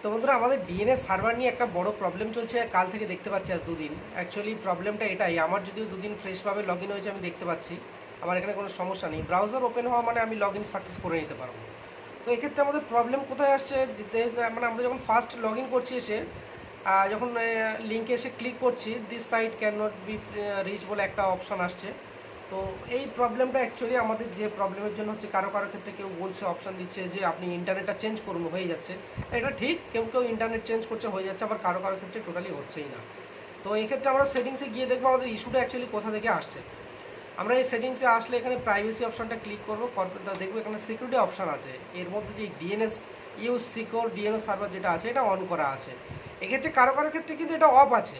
তো বন্ধুরা, আমাদের ডিএনএস সার্ভার নিয়ে একটা বড় প্রবলেম চলছে কাল থেকে, দেখতে পাচ্ছি আজ দুদিন। অ্যাকচুয়ালি প্রবলেমটা এটাই, আমার যদিও দুদিন ফ্রেশভাবে লগ ইন হয়েছে, আমি দেখতে পাচ্ছি আমার এখানে কোনো সমস্যা নেই। ব্রাউজার ওপেন হওয়া মানে আমি লগ ইন সাকসেস করে নিতে পারবো। তো এক্ষেত্রে আমাদের প্রবলেম কোথায় আসছে, মানে আমরা যখন ফার্স্ট লগ ইন করছি এসে, যখন লিঙ্কে এসে ক্লিক করছি, this site can not be reach বলে একটা অপশান আসছে। তো এই প্রবলেমটা অ্যাকচুয়ালি আমাদের যে প্রবলেমের জন্য হচ্ছে, কারো কারো ক্ষেত্রে কেউ বলছে, অপশান দিচ্ছে যে আপনি ইন্টারনেটটা চেঞ্জ করুন, হয়ে যাচ্ছে। এটা ঠিক, কেউ কেউ ইন্টারনেট চেঞ্জ করছে হয়ে যাচ্ছে, আবার কারো কারো ক্ষেত্রে টোটালি হচ্ছেই না। তো এই ক্ষেত্রে আমরা সেটিংসে গিয়ে দেখবো আমাদের ইস্যুটা অ্যাকচুয়ালি কোথা থেকে আসছে। আমরা এই সেটিংসে আসলে এখানে প্রাইভেসি অপশানটা ক্লিক করবো, দেখবো এখানে সিকিউরিটি অপশান আছে। এর মধ্যে যে DNS use secure DNS server যেটা আছে, এটা অন করা আছে। এক্ষেত্রে কারো কারো ক্ষেত্রে কিন্তু এটা অফ আছে।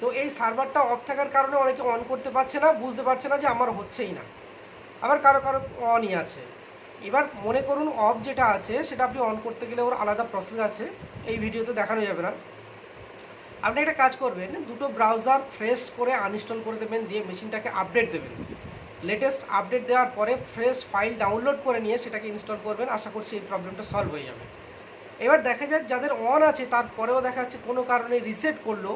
তো এই সার্ভারটা অফ থাকার কারণে অনেকে অন করতে পারছে না, বুঝতে পারছে না যে আমার হচ্ছেই না। আবার কারো কারো অনই আছে। এবার মনে করুন অফ যেটা আছে সেটা আপনি অন করতে গেলে ওর আলাদা প্রসেস আছে, এই ভিডিওতে দেখানো যাবে না। আপনি একটা কাজ করবেন, দুটো ব্রাউজার ফ্রেশ করে আনইনস্টল করে দেবেন, দিয়ে মেশিনটাকে আপডেট দেবেন। লেটেস্ট আপডেট দেওয়ার পরে ফ্রেশ ফাইল ডাউনলোড করে নিয়ে সেটাকে ইনস্টল করবেন। আশা করছি এই প্রবলেমটা সলভ হয়ে যাবে। এবার দেখা যাক যাদের অন আছে তারপরেও দেখা যাচ্ছে কোনো কারণে রিসেট করলো,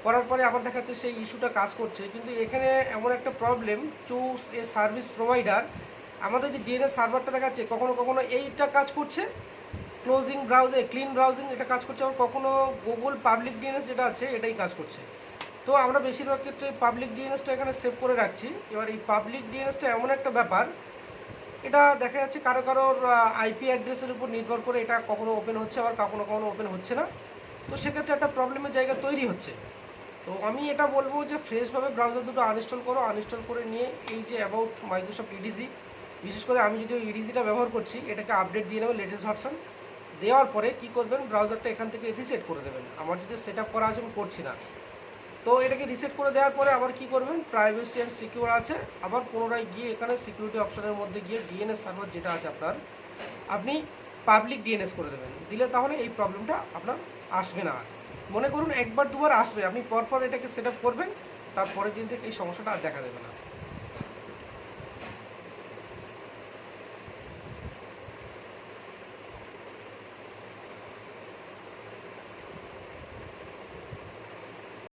করার পরে আবার দেখা যাচ্ছে সেই ইস্যুটা কাজ করছে। কিন্তু এখানে এমন একটা problem, choose a service provider, আমাদের যে ডিএনএস সার্ভারটা দেখাচ্ছে কখনো কখনো এইটা কাজ করছে, ক্লোজিং ব্রাউজিং ক্লিন ব্রাউজিং এটা কাজ করছে, আবার কখনো গুগল পাবলিক ডিএনএস যেটা আছে এটাই কাজ করছে। তো আমরা বেশিরভাগ ক্ষেত্রে পাবলিক ডিএনএসটা এখানে সেভ করে রাখছি। এবার এই পাবলিক ডিএনএসটা এমন একটা ব্যাপার, এটা দেখা যাচ্ছে কারো কারোর আইপি অ্যাড্রেসের উপর নির্ভর করে এটা কখনো ওপেন হচ্ছে, আবার কখনো কখনো ওপেন হচ্ছে না। তো সেক্ষেত্রে একটা প্রবলেমের জায়গা তৈরি হচ্ছে। তো আমি এটা বলবো যে ফ্রেশভাবে ব্রাউজার দুটো আনইনস্টল করো, আনইনস্টল করে নিয়ে এই যে অ্যাবাউট মাইক্রোসফট ইডিজি, বিশেষ করে আমি যদি ইডিজিটা ব্যবহার করছি, এটাকে আপডেট দিয়ে নেবেন লেটেস্ট ভার্সন। দেওয়ার পরে কি করবেন, ব্রাউজারটা এখান থেকে রিসেট করে দেবেন। আমার যদি সেট আপ করা আছে আমি করছি না, তো এটাকে রিসেট করে দেওয়ার পরে আবার কি করবেন, প্রাইভেসি অ্যান্ড সিকিউর আছে, আবার পুনরায় গিয়ে এখানে সিকিউরিটি অপশনের মধ্যে গিয়ে ডিএনএস সার্ভার যেটা আছে আপনার, আপনি পাবলিক ডিএনএস করে দেবেন। দিলে তাহলে এই প্রবলেমটা আপনার আসবে না। মনে করুন একবার দুবার আসবে, আপনি পরপর এটাকে সেট আপ করবেন, তারপরের দিন থেকে এই সমস্যাটা আর দেখা দেবে না।